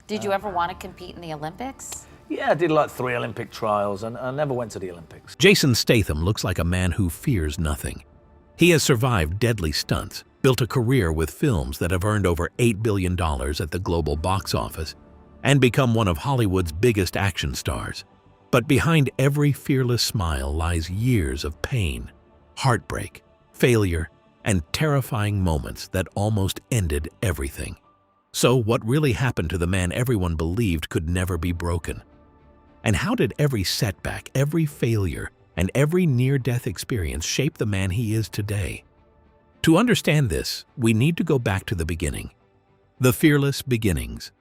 Did you ever want to compete in the Olympics? Yeah, I did like 3 Olympic trials and I never went to the Olympics. Jason Statham looks like a man who fears nothing. He has survived deadly stunts, built a career with films that have earned over $8 billion at the global box office, and become one of Hollywood's biggest action stars. But behind every fearless smile lies years of pain, heartbreak, failure, and terrifying moments that almost ended everything. So what really happened to the man everyone believed could never be broken? And how did every setback, every failure, and every near-death experience shape the man he is today? To understand this, we need to go back to the beginning. The fearless beginnings.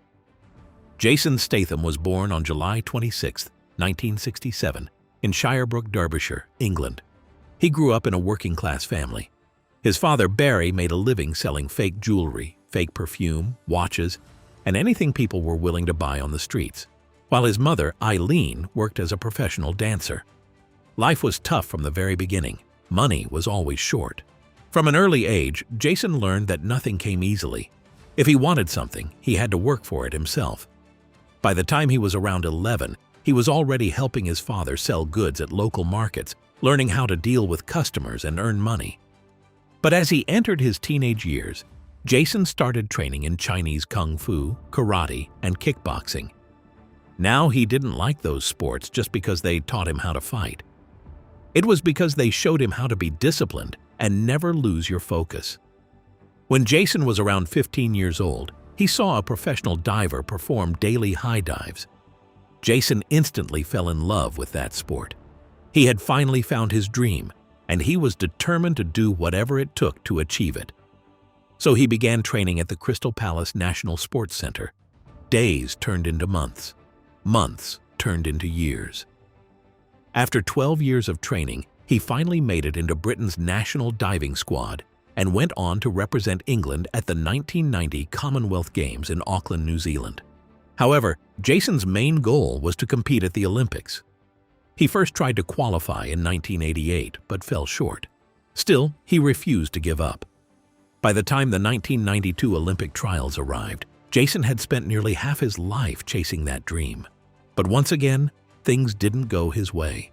Jason Statham was born on July 26, 1967, in Shirebrook, Derbyshire, England. He grew up in a working-class family. His father, Barry, made a living selling fake jewelry, fake perfume, watches, and anything people were willing to buy on the streets, while his mother, Eileen, worked as a professional dancer. Life was tough from the very beginning. Money was always short. From an early age, Jason learned that nothing came easily. If he wanted something, he had to work for it himself. By the time he was around 11, he was already helping his father sell goods at local markets, learning how to deal with customers and earn money. But as he entered his teenage years, Jason started training in Chinese kung fu, karate, and kickboxing. Now he didn't like those sports just because they taught him how to fight. It was because they showed him how to be disciplined and never lose your focus. When Jason was around 15 years old, he saw a professional diver perform daily high dives. Jason instantly fell in love with that sport. He had finally found his dream, and he was determined to do whatever it took to achieve it. So he began training at the Crystal Palace National Sports Center. Days turned into months. Months turned into years. After 12 years of training, he finally made it into Britain's national diving squad and went on to represent England at the 1990 Commonwealth Games in Auckland, New Zealand. However, Jason's main goal was to compete at the Olympics. He first tried to qualify in 1988, but fell short. Still, he refused to give up. By the time the 1992 Olympic trials arrived, Jason had spent nearly half his life chasing that dream. But once again, things didn't go his way.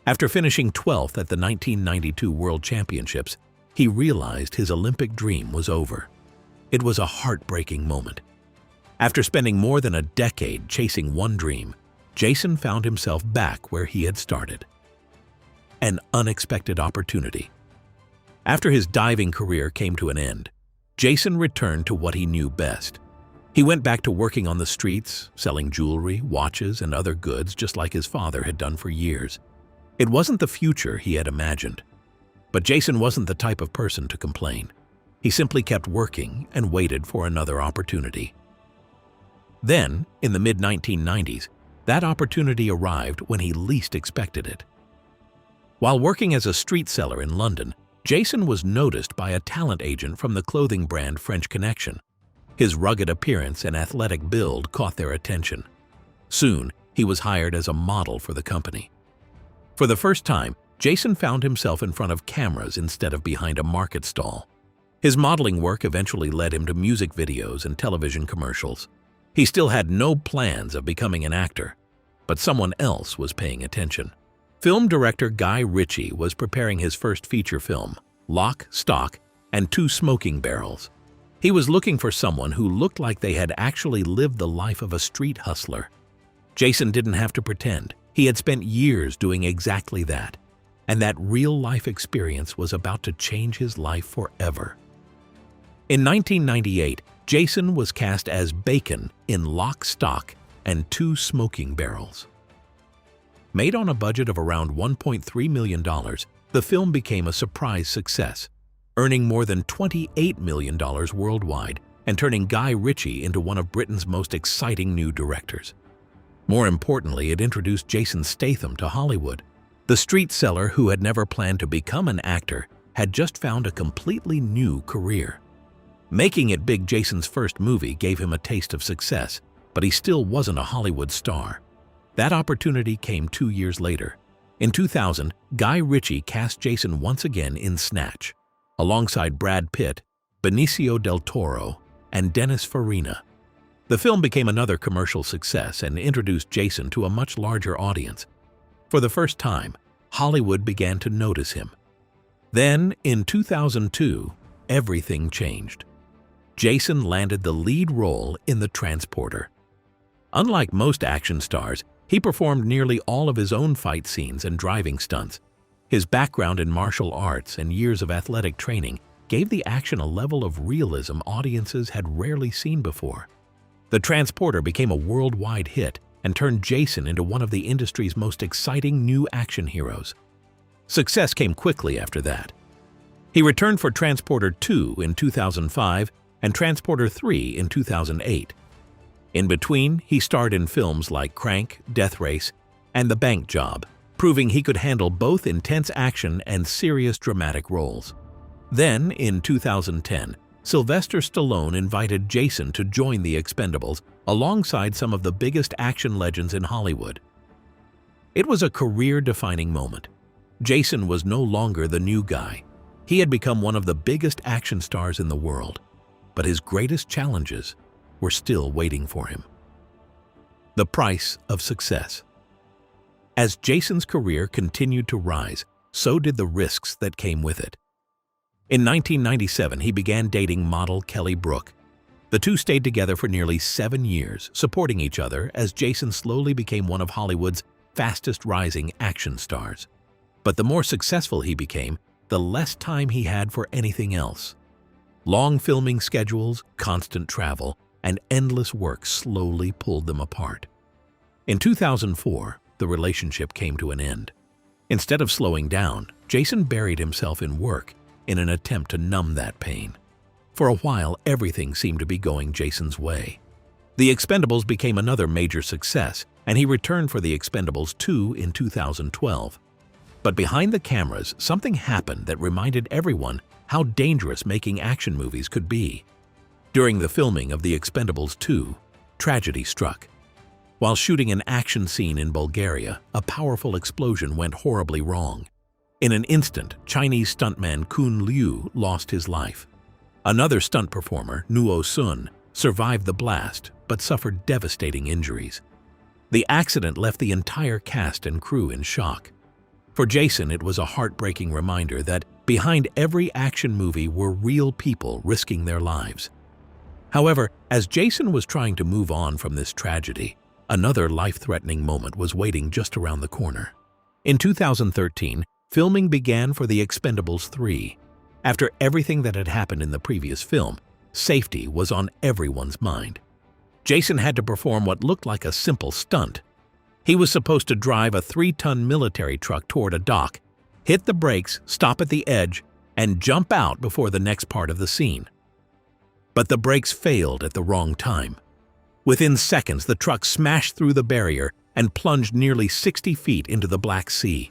After finishing 12th at the 1992 World Championships, he realized his Olympic dream was over. It was a heartbreaking moment. After spending more than a decade chasing one dream, Jason found himself back where he had started. An unexpected opportunity. After his diving career came to an end, Jason returned to what he knew best. He went back to working on the streets, selling jewelry, watches, and other goods just like his father had done for years. It wasn't the future he had imagined. But Jason wasn't the type of person to complain. He simply kept working and waited for another opportunity. Then, in the mid-1990s, that opportunity arrived when he least expected it. While working as a street seller in London, Jason was noticed by a talent agent from the clothing brand French Connection. His rugged appearance and athletic build caught their attention. Soon, he was hired as a model for the company. For the first time, Jason found himself in front of cameras instead of behind a market stall. His modeling work eventually led him to music videos and television commercials. He still had no plans of becoming an actor, but someone else was paying attention. Film director Guy Ritchie was preparing his first feature film, Lock, Stock, and Two Smoking Barrels. He was looking for someone who looked like they had actually lived the life of a street hustler. Jason didn't have to pretend. He had spent years doing exactly that, and that real-life experience was about to change his life forever. In 1998, Jason was cast as Bacon in Lock, Stock, and Two Smoking Barrels. Made on a budget of around $1.3 million, the film became a surprise success, earning more than $28 million worldwide and turning Guy Ritchie into one of Britain's most exciting new directors. More importantly, it introduced Jason Statham to Hollywood. The street seller who had never planned to become an actor had just found a completely new career. Making it big, Jason's first movie gave him a taste of success, but he still wasn't a Hollywood star. That opportunity came 2 years later. In 2000, Guy Ritchie cast Jason once again in Snatch, alongside Brad Pitt, Benicio del Toro, and Dennis Farina. The film became another commercial success and introduced Jason to a much larger audience. For the first time, Hollywood began to notice him. Then, in 2002, everything changed. Jason landed the lead role in The Transporter. Unlike most action stars, he performed nearly all of his own fight scenes and driving stunts. His background in martial arts and years of athletic training gave the action a level of realism audiences had rarely seen before. The Transporter became a worldwide hit and turned Jason into one of the industry's most exciting new action heroes. Success came quickly after that. He returned for Transporter 2 in 2005 and Transporter 3 in 2008. In between, he starred in films like Crank, Death Race, and The Bank Job, proving he could handle both intense action and serious dramatic roles. Then, in 2010, Sylvester Stallone invited Jason to join the Expendables alongside some of the biggest action legends in Hollywood. It was a career-defining moment. Jason was no longer the new guy. He had become one of the biggest action stars in the world, but his greatest challenges were still waiting for him. The price of success. As Jason's career continued to rise, so did the risks that came with it. In 1997, he began dating model Kelly Brook. The two stayed together for nearly 7 years, supporting each other as Jason slowly became one of Hollywood's fastest-rising action stars. But the more successful he became, the less time he had for anything else. Long filming schedules, constant travel, and endless work slowly pulled them apart. In 2004, the relationship came to an end. Instead of slowing down, Jason buried himself in work in an attempt to numb that pain. For a while, everything seemed to be going Jason's way. The Expendables became another major success, and he returned for The Expendables 2 in 2012. But behind the cameras, something happened that reminded everyone how dangerous making action movies could be. During the filming of The Expendables 2, tragedy struck. While shooting an action scene in Bulgaria, a powerful explosion went horribly wrong. In an instant, Chinese stuntman Kun Liu lost his life. Another stunt performer, Nuo Sun, survived the blast but suffered devastating injuries. The accident left the entire cast and crew in shock. For Jason, it was a heartbreaking reminder that behind every action movie were real people risking their lives. However, as Jason was trying to move on from this tragedy, another life-threatening moment was waiting just around the corner. In 2013, filming began for The Expendables 3. After everything that had happened in the previous film, safety was on everyone's mind. Jason had to perform what looked like a simple stunt. He was supposed to drive a 3-ton military truck toward a dock, hit the brakes, stop at the edge, and jump out before the next part of the scene. But the brakes failed at the wrong time. Within seconds, the truck smashed through the barrier and plunged nearly 60 feet into the Black Sea.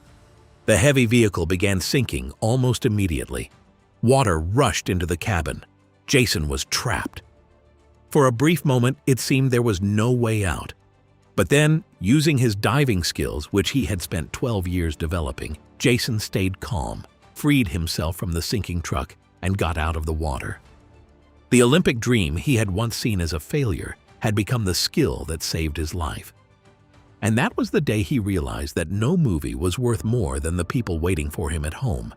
The heavy vehicle began sinking almost immediately. Water rushed into the cabin. Jason was trapped. For a brief moment, it seemed there was no way out. But then, using his diving skills, which he had spent 12 years developing, Jason stayed calm, freed himself from the sinking truck, and got out of the water. The Olympic dream he had once seen as a failure had become the skill that saved his life. And that was the day he realized that no movie was worth more than the people waiting for him at home.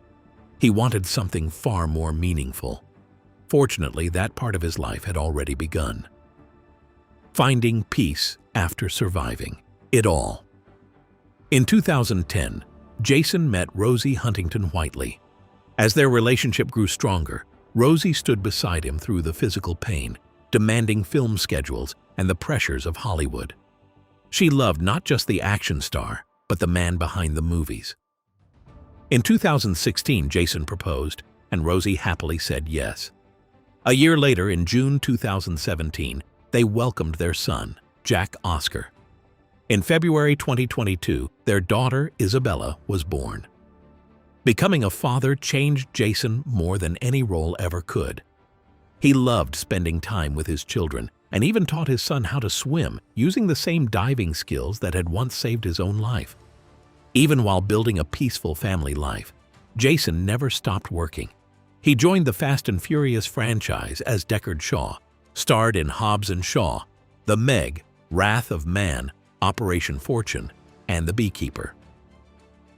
He wanted something far more meaningful. Fortunately, that part of his life had already begun. Finding peace after surviving it all. In 2010, Jason met Rosie Huntington Whiteley. As their relationship grew stronger, Rosie stood beside him through the physical pain, demanding film schedules and the pressures of Hollywood. She loved not just the action star, but the man behind the movies. In 2016, Jason proposed, and Rosie happily said yes. A year later, in June 2017, they welcomed their son, Jack Oscar. In February 2022, their daughter, Isabella, was born. Becoming a father changed Jason more than any role ever could. He loved spending time with his children and even taught his son how to swim using the same diving skills that had once saved his own life. Even while building a peaceful family life, Jason never stopped working. He joined the Fast and Furious franchise as Deckard Shaw, starred in Hobbs and Shaw, The Meg, Wrath of Man, Operation Fortune, and The Beekeeper.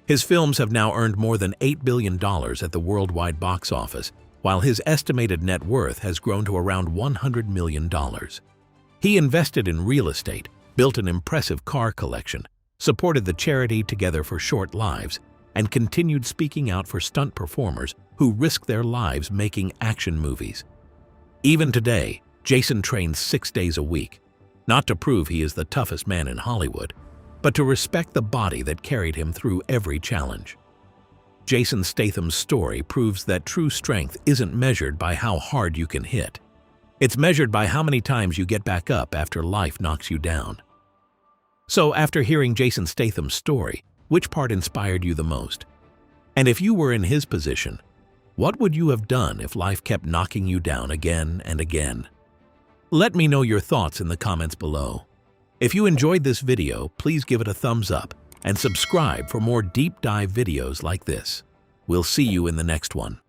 His films have now earned more than $8 billion at the worldwide box office, while his estimated net worth has grown to around $100 million. He invested in real estate, built an impressive car collection, supported the charity Together for Short Lives, and continued speaking out for stunt performers who risk their lives making action movies. Even today, Jason trains 6 days a week, not to prove he is the toughest man in Hollywood, but to respect the body that carried him through every challenge. Jason Statham's story proves that true strength isn't measured by how hard you can hit. It's measured by how many times you get back up after life knocks you down. So, after hearing Jason Statham's story, which part inspired you the most? And if you were in his position, what would you have done if life kept knocking you down again and again? Let me know your thoughts in the comments below. If you enjoyed this video, please give it a thumbs up and subscribe for more deep dive videos like this. We'll see you in the next one.